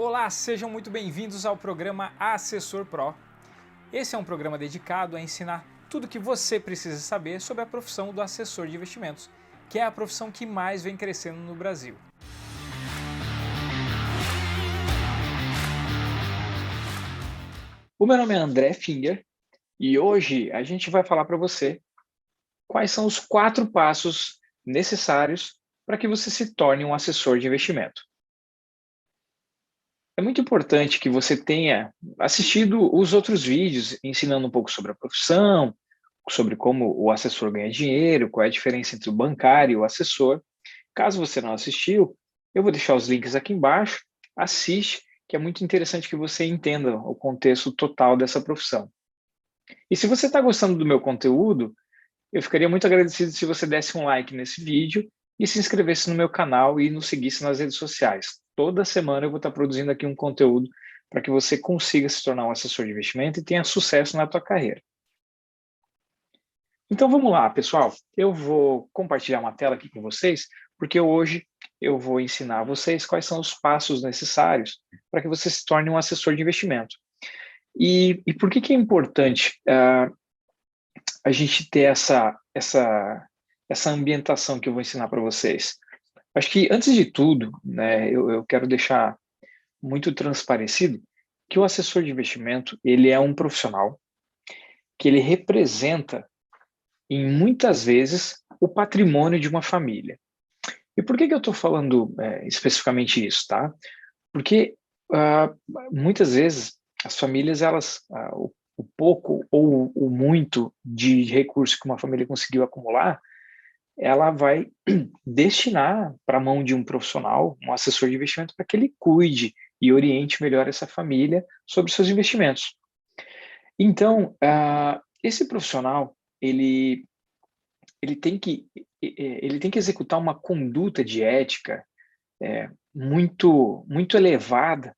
Olá, sejam muito bem-vindos ao programa Assessor Pro. Esse é um programa dedicado a ensinar tudo o que você precisa saber sobre a profissão do assessor de investimentos, que é a profissão que mais vem crescendo no Brasil. O meu nome é André Finger e hoje a gente vai falar para você quais são os 4 passos necessários para que você se torne um assessor de investimento. É muito importante que você tenha assistido os outros vídeos ensinando um pouco sobre a profissão, sobre como o assessor ganha dinheiro, qual é a diferença entre o bancário e o assessor. Caso você não assistiu, eu vou deixar os links aqui embaixo. Assiste, que é muito interessante que você entenda o contexto total dessa profissão. E se você está gostando do meu conteúdo, eu ficaria muito agradecido se você desse um like nesse vídeo e se inscrevesse no meu canal e nos seguisse nas redes sociais. Toda semana eu vou estar produzindo aqui um conteúdo para que você consiga se tornar um assessor de investimento e tenha sucesso na tua carreira. Então vamos lá, pessoal. Eu vou compartilhar uma tela aqui com vocês, porque hoje eu vou ensinar a vocês quais são os passos necessários para que você se torne um assessor de investimento. E por que é importante a gente ter essa ambientação que eu vou ensinar para vocês? Acho que, antes de tudo, né, eu quero deixar muito transparecido que o assessor de investimento, ele é um profissional que ele representa, em muitas vezes, o patrimônio de uma família. E por que eu estou falando especificamente isso, tá? Porque ah, muitas vezes as famílias, o pouco ou o muito de recurso que uma família conseguiu acumular, ela vai destinar para a mão de um profissional, um assessor de investimento, para que ele cuide e oriente melhor essa família sobre seus investimentos. Então, esse profissional, ele tem que, ele tem que executar uma conduta de ética muito elevada,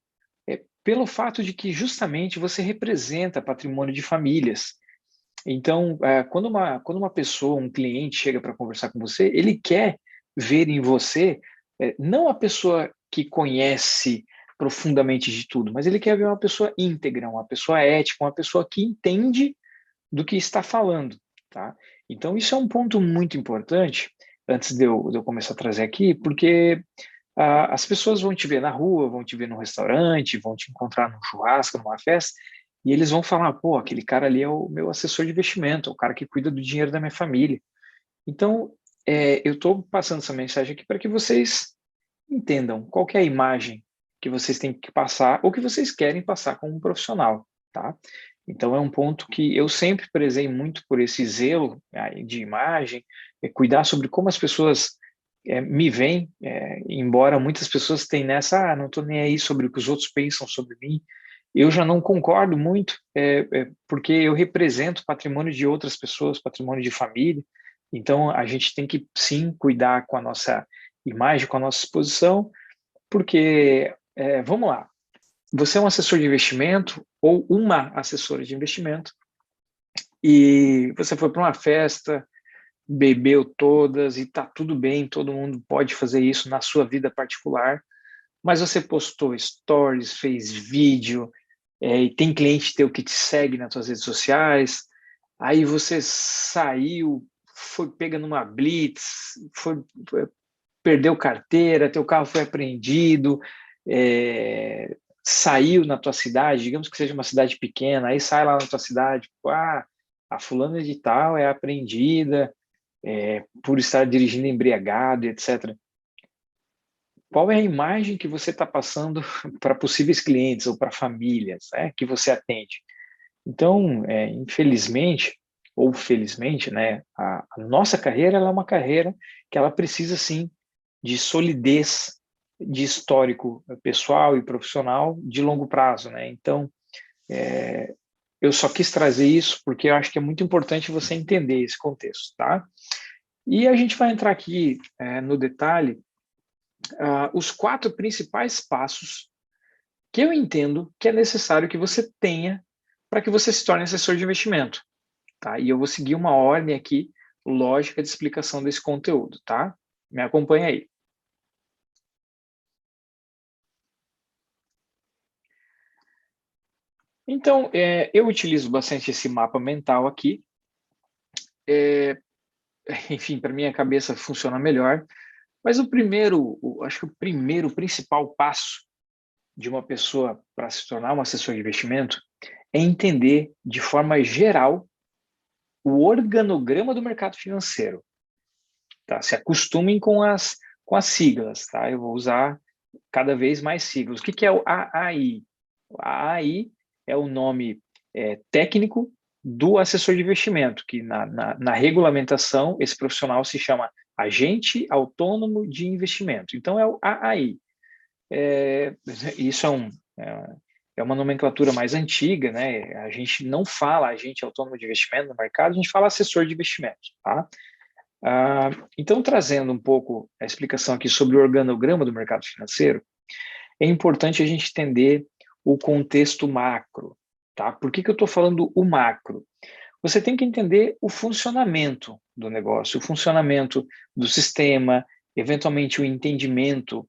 pelo fato de que justamente você representa patrimônio de famílias. Então, quando uma pessoa, um cliente chega para conversar com você, ele quer ver em você, não a pessoa que conhece profundamente de tudo, mas ele quer ver uma pessoa íntegra, uma pessoa ética, uma pessoa que entende do que está falando, tá? Então, isso é um ponto muito importante, antes de eu começar a trazer aqui, porque as pessoas vão te ver na rua, vão te ver no restaurante, vão te encontrar num churrasco, numa festa, e eles vão falar, pô, aquele cara ali é o meu assessor de investimento, é o cara que cuida do dinheiro da minha família. Então, eu estou passando essa mensagem aqui para que vocês entendam qual que é a imagem que vocês têm que passar ou que vocês querem passar como um profissional, tá? Então, é um ponto que eu sempre prezei muito por esse zelo de imagem, cuidar sobre como as pessoas me veem, embora muitas pessoas tenham nessa, não estou nem aí sobre o que os outros pensam sobre mim, eu já não concordo muito, porque eu represento patrimônio de outras pessoas, patrimônio de família, então a gente tem que sim cuidar com a nossa imagem, com a nossa exposição, porque, vamos lá, você é um assessor de investimento ou uma assessora de investimento e você foi para uma festa, bebeu todas e está tudo bem, todo mundo pode fazer isso na sua vida particular, mas você postou stories, fez vídeo, e tem cliente teu que te segue nas suas redes sociais, aí você saiu, foi pega numa blitz, perdeu carteira, teu carro foi apreendido, saiu na tua cidade, digamos que seja uma cidade pequena, aí sai lá na tua cidade, a fulana de tal é apreendida por estar dirigindo embriagado, etc. Qual é a imagem que você está passando para possíveis clientes ou para famílias, que você atende? Então, infelizmente ou felizmente, né, a nossa carreira ela é uma carreira que ela precisa sim de solidez, de histórico pessoal e profissional de longo prazo, né? Então, eu só quis trazer isso porque eu acho que é muito importante você entender esse contexto, tá? E a gente vai entrar aqui no detalhe, os 4 principais passos que eu entendo que é necessário que você tenha para que você se torne assessor de investimento, tá? E eu vou seguir uma ordem aqui, lógica de explicação desse conteúdo, tá? Me acompanha aí. Então, eu utilizo bastante esse mapa mental aqui. Enfim, para minha cabeça funciona melhor. Mas acho que o primeiro, principal passo de uma pessoa para se tornar um assessor de investimento é entender de forma geral o organograma do mercado financeiro. Tá? Se acostumem com as siglas, tá? Eu vou usar cada vez mais siglas. O que é o AAI? O AAI é o nome técnico do assessor de investimento, que na regulamentação esse profissional se chama agente autônomo de investimento. Então é o AAI. Isso é uma nomenclatura mais antiga, né? A gente não fala agente autônomo de investimento no mercado, a gente fala assessor de investimentos, tá? Então, trazendo um pouco a explicação aqui sobre o organograma do mercado financeiro, é importante a gente entender o contexto macro, tá? Por que eu estou falando o macro? Você tem que entender o funcionamento do negócio, o funcionamento do sistema, eventualmente o entendimento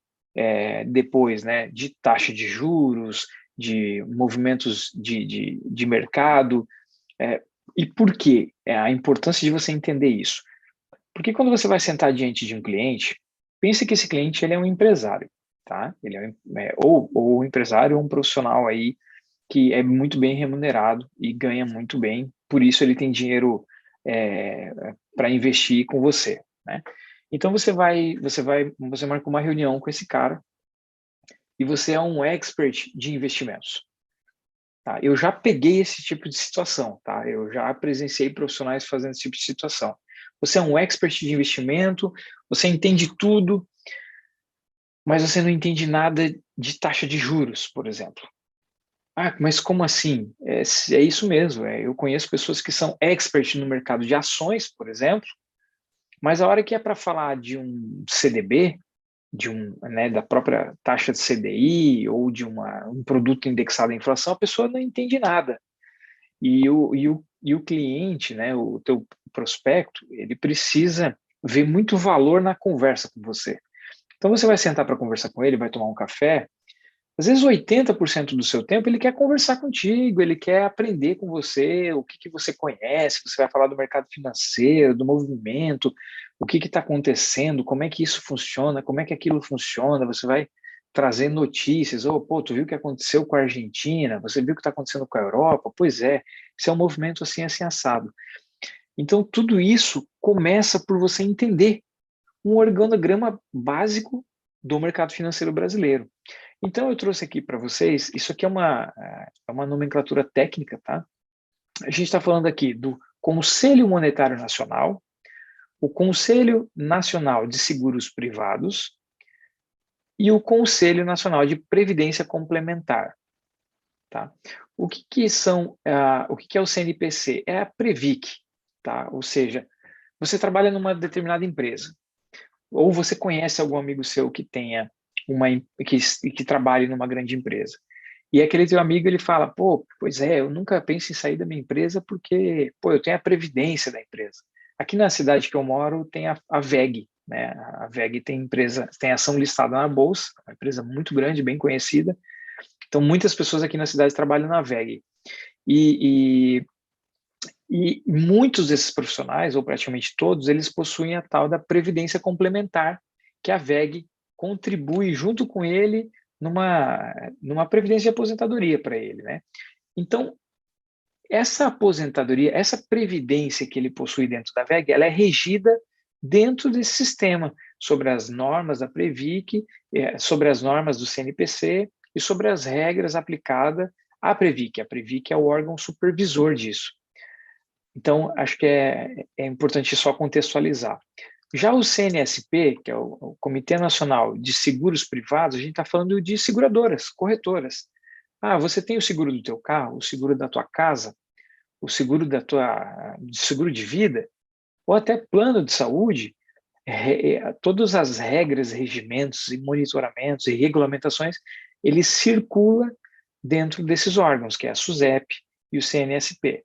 depois, né, de taxa de juros, de movimentos de mercado. E por quê? A importância de você entender isso. Porque quando você vai sentar diante de um cliente, pense que esse cliente ele é um empresário, tá? Ele ou um empresário ou um profissional aí que é muito bem remunerado e ganha muito bem, por isso ele tem dinheiro para investir com você, né? Então você marca uma reunião com esse cara e você é um expert de investimentos. Tá? Eu já peguei esse tipo de situação, tá? Eu já presenciei profissionais fazendo esse tipo de situação. Você é um expert de investimento, você entende tudo, mas você não entende nada de taxa de juros, por exemplo. Mas como assim? É isso mesmo. Eu conheço pessoas que são experts no mercado de ações, por exemplo, mas a hora que é para falar de um CDB, né, da própria taxa de CDI ou de um produto indexado à inflação, a pessoa não entende nada. E o cliente, né, o teu prospecto, ele precisa ver muito valor na conversa com você. Então você vai sentar para conversar com ele, vai tomar um café, às vezes 80% do seu tempo ele quer conversar contigo, ele quer aprender com você, o que você conhece, você vai falar do mercado financeiro, do movimento, o que está acontecendo, como é que isso funciona, como é que aquilo funciona, você vai trazer notícias, pô, tu viu o que aconteceu com a Argentina, você viu o que está acontecendo com a Europa? Pois é, isso é um movimento assim, assim, assado. Então, tudo isso começa por você entender um organograma básico do mercado financeiro brasileiro. Então, eu trouxe aqui para vocês, isso aqui é uma nomenclatura técnica, tá? A gente está falando aqui do Conselho Monetário Nacional, o Conselho Nacional de Seguros Privados e o Conselho Nacional de Previdência Complementar, tá? O que é o CNPC? É a Previc, tá? Ou seja, você trabalha numa determinada empresa, ou você conhece algum amigo seu que tenha que trabalhe numa grande empresa. E aquele teu amigo, ele fala, pô, pois é, eu nunca penso em sair da minha empresa porque, pô, eu tenho a previdência da empresa. Aqui na cidade que eu moro tem a VEG, né? A VEG tem ação listada na bolsa, uma empresa muito grande, bem conhecida. Então, muitas pessoas aqui na cidade trabalham na VEG. E muitos desses profissionais, ou praticamente todos, eles possuem a tal da previdência complementar, que a VEG contribui junto com ele numa previdência de aposentadoria para ele, né? Então, essa aposentadoria, essa previdência que ele possui dentro da VEG, ela é regida dentro desse sistema, sobre as normas da Previc, sobre as normas do CNPC e sobre as regras aplicadas à Previc. A Previc é o órgão supervisor disso. Então, acho que é importante só contextualizar. Já o CNSP, que é o Comitê Nacional de Seguros Privados, a gente está falando de seguradoras, corretoras. Você tem o seguro do teu carro, o seguro da tua casa, o seguro seguro de vida, ou até plano de saúde, todas as regras, regimentos e monitoramentos e regulamentações, eles circulam dentro desses órgãos, que é a SUSEP e o CNSP.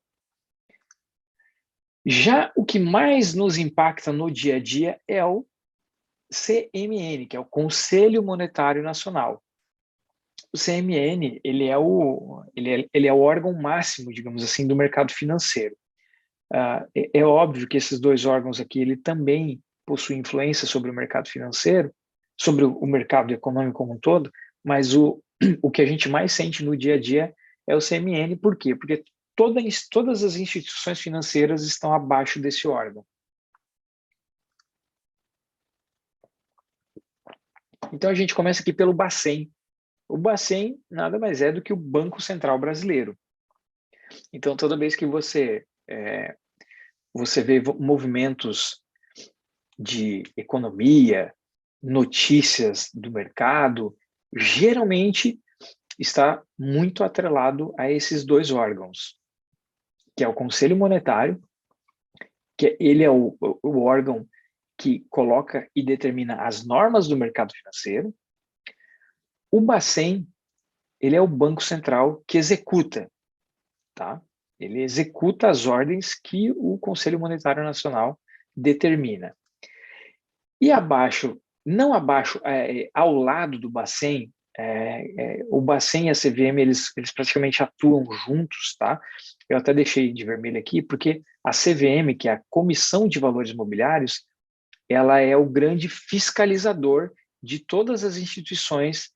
Já o que mais nos impacta no dia a dia é o CMN, que é o Conselho Monetário Nacional. O CMN, ele é o órgão máximo, digamos assim, do mercado financeiro. É óbvio que esses dois órgãos aqui, ele também possui influência sobre o mercado financeiro, sobre o mercado econômico como um todo, mas o que a gente mais sente no dia a dia é o CMN. Por quê? Porque todas as instituições financeiras estão abaixo desse órgão. Então a gente começa aqui pelo Bacen. O Bacen nada mais é do que o Banco Central Brasileiro. Então toda vez que você vê movimentos de economia, notícias do mercado, geralmente está muito atrelado a esses dois órgãos, que é o Conselho Monetário, ele é o órgão que coloca e determina as normas do mercado financeiro. O Bacen, ele é o Banco Central que executa, tá? Ele executa as ordens que o Conselho Monetário Nacional determina. E abaixo, não abaixo, ao lado do Bacen, o Bacen e a CVM, eles praticamente atuam juntos, tá? Eu até deixei de vermelho aqui, porque a CVM, que é a Comissão de Valores Mobiliários, ela é o grande fiscalizador de todas as instituições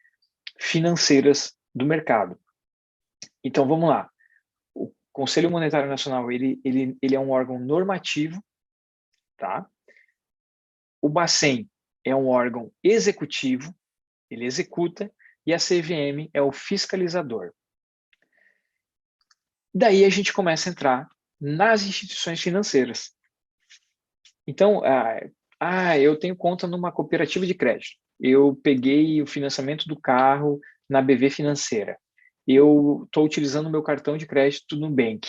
financeiras do mercado. Então, vamos lá. O Conselho Monetário Nacional, ele é um órgão normativo, tá? O Bacen é um órgão executivo, ele executa, e a CVM é o fiscalizador. Daí a gente começa a entrar nas instituições financeiras. Então, eu tenho conta numa cooperativa de crédito. Eu peguei o financiamento do carro na BV Financeira. Eu estou utilizando o meu cartão de crédito no Nubank.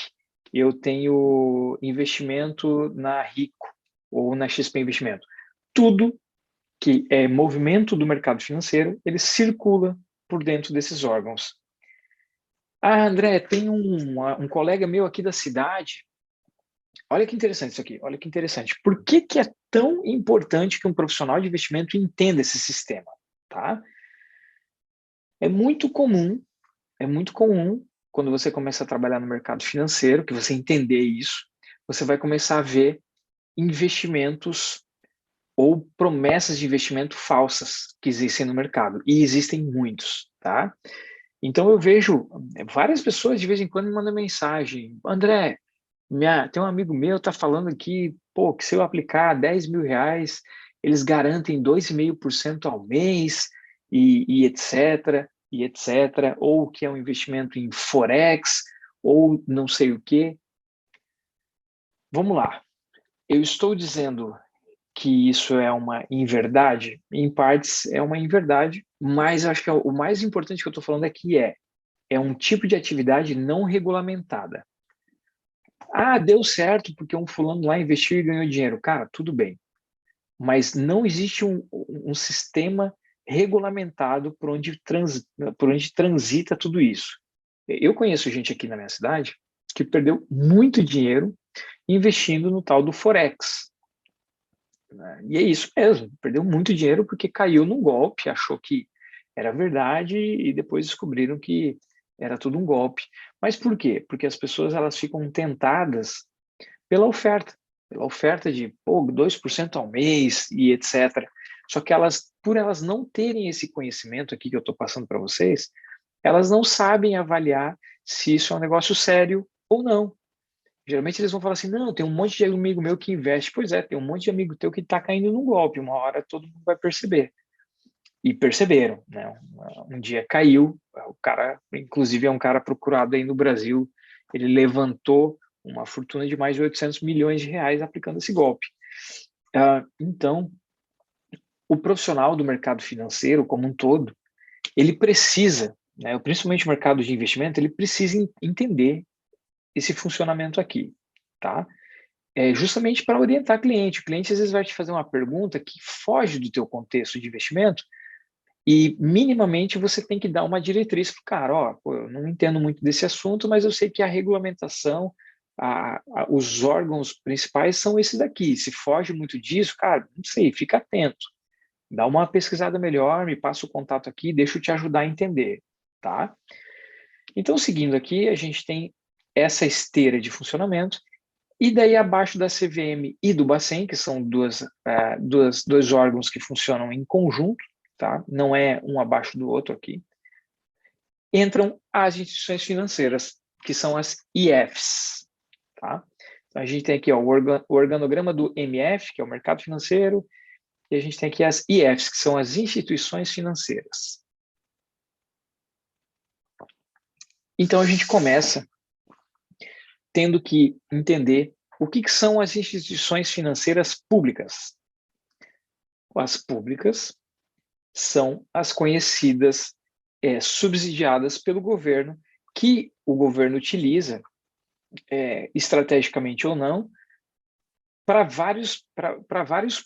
Eu tenho investimento na Rico ou na XP Investimento. Tudo que é movimento do mercado financeiro, ele circula por dentro desses órgãos. André, tem um colega meu aqui da cidade. Olha que interessante isso aqui, olha que interessante. Por que é tão importante que um profissional de investimento entenda esse sistema? Tá? É muito comum quando você começa a trabalhar no mercado financeiro, que você entender isso, você vai começar a ver investimentos ou promessas de investimento falsas que existem no mercado. E existem muitos, tá? Então eu vejo várias pessoas de vez em quando me mandam mensagem: André, tem um amigo meu tá falando aqui, pô, que se eu aplicar R$ 10.000, eles garantem 2,5% ao mês e etc, e etc, ou que é um investimento em Forex, ou não sei o quê. Vamos lá. Eu estou dizendo que isso é uma inverdade? Em partes é uma inverdade, mas acho que o mais importante que eu estou falando aqui é um tipo de atividade não regulamentada. Deu certo porque um fulano lá investiu e ganhou dinheiro. Cara, tudo bem. Mas não existe um sistema regulamentado por onde transita tudo isso. Eu conheço gente aqui na minha cidade que perdeu muito dinheiro investindo no tal do Forex. E é isso mesmo, perdeu muito dinheiro porque caiu num golpe, achou que era verdade e depois descobriram que era tudo um golpe. Mas por quê? Porque as pessoas elas ficam tentadas pela oferta de 2% ao mês e etc. Só que por elas não terem esse conhecimento aqui que eu estou passando para vocês, elas não sabem avaliar se isso é um negócio sério ou não. Geralmente eles vão falar assim, não, tem um monte de amigo meu que investe. Pois é, tem um monte de amigo teu que está caindo num golpe. Uma hora todo mundo vai perceber. E perceberam, né? Um dia caiu, o cara, inclusive é um cara procurado aí no Brasil, ele levantou uma fortuna de mais de 800 milhões de reais aplicando esse golpe. Então, o profissional do mercado financeiro como um todo, ele precisa, né, principalmente o mercado de investimento, ele precisa entender esse funcionamento aqui, tá? Justamente para orientar o cliente. O cliente às vezes vai te fazer uma pergunta que foge do teu contexto de investimento e minimamente você tem que dar uma diretriz para o cara. Eu não entendo muito desse assunto, mas eu sei que a regulamentação, os órgãos principais são esses daqui. Se foge muito disso, cara, não sei, fica atento. Dá uma pesquisada melhor, me passa o contato aqui, deixa eu te ajudar a entender. tá? Então, seguindo aqui, a gente tem essa esteira de funcionamento, e daí abaixo da CVM e do Bacen, que são dois órgãos que funcionam em conjunto, tá? Não é um abaixo do outro aqui, entram as instituições financeiras, que são as IFs, tá? Então, a gente tem aqui ó, o organograma do MF, que é o mercado financeiro, e a gente tem aqui as IFs, que são as instituições financeiras. Então, a gente começa tendo que entender o que são as instituições financeiras públicas. As públicas são as conhecidas, subsidiadas pelo governo, que o governo utiliza, estrategicamente ou não, para vários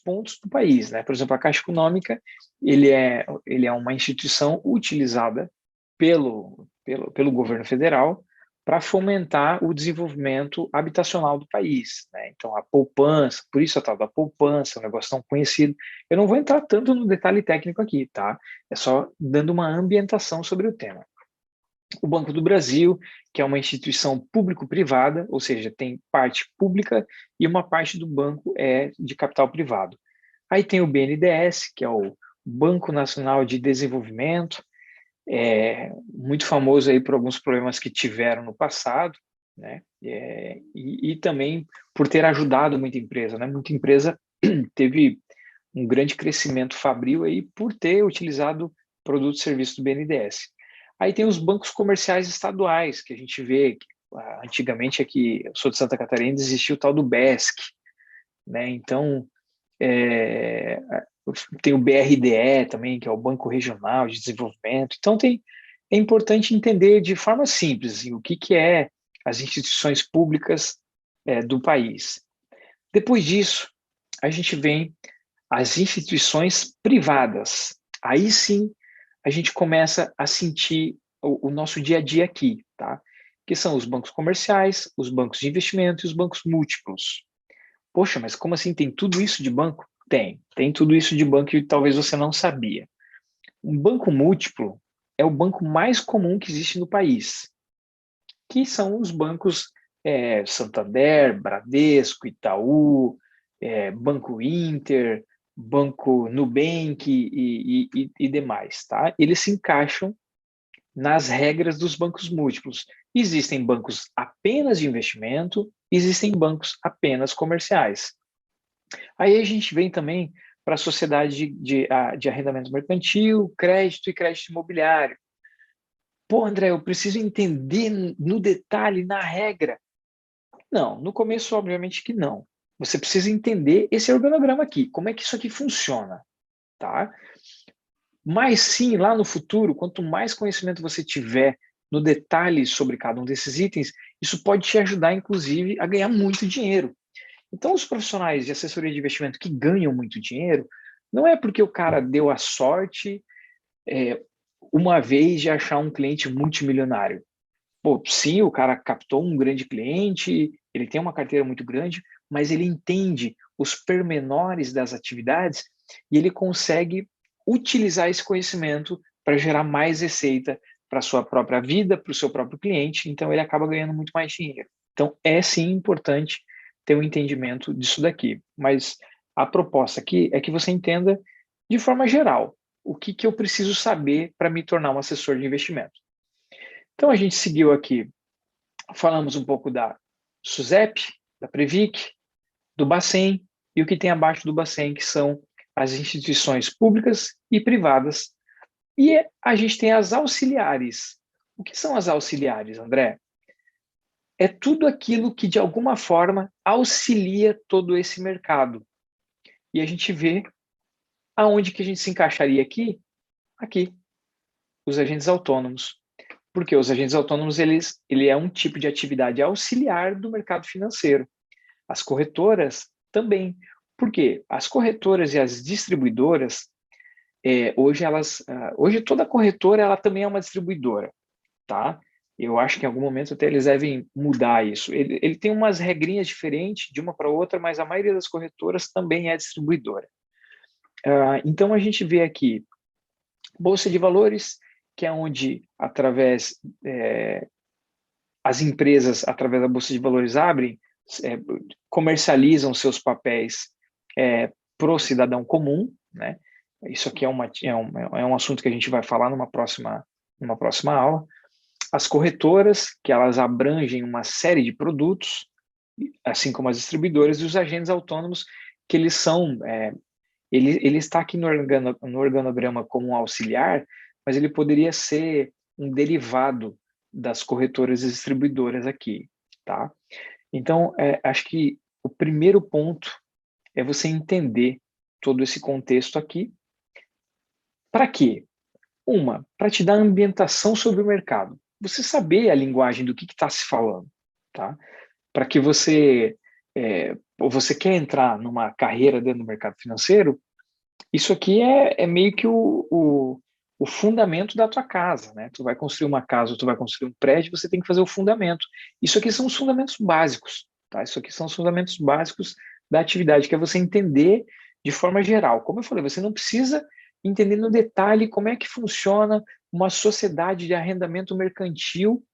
pontos do país, né? Por exemplo, a Caixa Econômica, ele é uma instituição utilizada pelo governo federal para fomentar o desenvolvimento habitacional do país, né? Então, a poupança, por isso a tal da poupança, é um negócio tão conhecido. Eu não vou entrar tanto no detalhe técnico aqui, tá? É só dando uma ambientação sobre o tema. O Banco do Brasil, que é uma instituição público-privada, ou seja, tem parte pública e uma parte do banco é de capital privado. Aí tem o BNDES, que é o Banco Nacional de Desenvolvimento, muito famoso aí por alguns problemas que tiveram no passado, né? E também por ter ajudado muita empresa, né? Muita empresa teve um grande crescimento fabril aí por ter utilizado produtos e serviços do BNDES. Aí tem os bancos comerciais estaduais, que a gente vê, antigamente aqui, eu sou de Santa Catarina, existia o tal do BESC, né? Então, tem o BRDE também, que é o Banco Regional de Desenvolvimento. Então, é importante entender de forma simples assim, o que é as instituições públicas do país. Depois disso, a gente vem as instituições privadas. Aí sim, a gente começa a sentir o nosso dia a dia aqui, tá? Que são os bancos comerciais, os bancos de investimento e os bancos múltiplos. Poxa, mas como assim tem tudo isso de banco? Tem tudo isso de banco e talvez você não sabia. Um banco múltiplo é o banco mais comum que existe no país, que são os bancos Santander, Bradesco, Itaú, Banco Inter, Banco Nubank e demais, tá? Eles se encaixam nas regras dos bancos múltiplos. Existem bancos apenas de investimento, existem bancos apenas comerciais. Aí a gente vem também para a sociedade de arrendamento mercantil, crédito e crédito imobiliário. Pô, André, eu preciso entender no detalhe, na regra. Não, no começo, obviamente que não. Você precisa entender esse organograma aqui, como é que isso aqui funciona, tá? Mas sim, lá no futuro, quanto mais conhecimento você tiver no detalhe sobre cada um desses itens, isso pode te ajudar, inclusive, a ganhar muito dinheiro. Então, os profissionais de assessoria de investimento que ganham muito dinheiro, não é porque o cara deu a sorte uma vez de achar um cliente multimilionário. Pô, sim, o cara captou um grande cliente, ele tem uma carteira muito grande, mas ele entende os pormenores das atividades e ele consegue utilizar esse conhecimento para gerar mais receita para a sua própria vida, para o seu próprio cliente, então ele acaba ganhando muito mais dinheiro. Então, é sim importante ter um entendimento disso daqui, mas a proposta aqui é que você entenda de forma geral o que eu preciso saber para me tornar um assessor de investimento. Então, a gente seguiu aqui, falamos um pouco da SUSEP, da Previc, do Bacen e o que tem abaixo do Bacen, que são as instituições públicas e privadas. E a gente tem as auxiliares. O que são as auxiliares, André? É tudo aquilo que, de alguma forma, auxilia todo esse mercado. E a gente vê aonde que a gente se encaixaria aqui? Aqui, os agentes autônomos. Porque os agentes autônomos, ele é um tipo de atividade auxiliar do mercado financeiro. As corretoras também. Por quê? As corretoras e as distribuidoras, hoje toda corretora ela também é uma distribuidora, tá? Eu acho que em algum momento até eles devem mudar isso. Ele tem umas regrinhas diferentes de uma para outra, mas a maioria das corretoras também é distribuidora. Então a gente vê aqui Bolsa de Valores que é onde, através, as empresas, através da Bolsa de Valores, comercializam seus papéis para o cidadão comum, né? Isso aqui é um assunto que a gente vai falar numa próxima aula. As corretoras, que elas abrangem uma série de produtos, assim como as distribuidoras, e os agentes autônomos, que eles são... ele está aqui no organograma como um auxiliar, mas ele poderia ser um derivado das corretoras e distribuidoras aqui, tá? Então, acho que o primeiro ponto é você entender todo esse contexto aqui. Para quê? Para te dar ambientação sobre o mercado. Você saber a linguagem do que está se falando, tá? Para que você quer entrar numa carreira dentro do mercado financeiro, isso aqui é meio que o fundamento da tua casa, né? Tu vai construir uma casa, tu vai construir um prédio, você tem que fazer o fundamento. Isso aqui são os fundamentos básicos, tá? Isso aqui são os fundamentos básicos da atividade, que é você entender de forma geral. Como eu falei, você não precisa entender no detalhe como é que funciona uma sociedade de arrendamento mercantil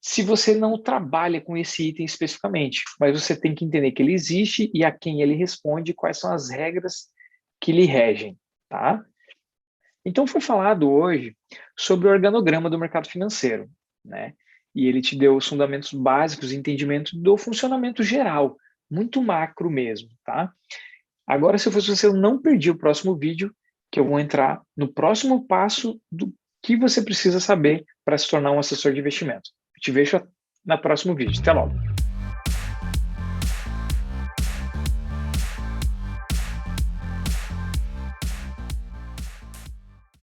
se você não trabalha com esse item especificamente, mas você tem que entender que ele existe e a quem ele responde, quais são as regras que lhe regem, tá? Então foi falado hoje sobre o organograma do mercado financeiro, né? E ele te deu os fundamentos básicos e entendimento do funcionamento geral, muito macro mesmo, tá? Agora, se eu fosse você, eu não perdi o próximo vídeo, que eu vou entrar no próximo passo do que você precisa saber para se tornar um assessor de investimento. Eu te vejo no próximo vídeo. Até logo!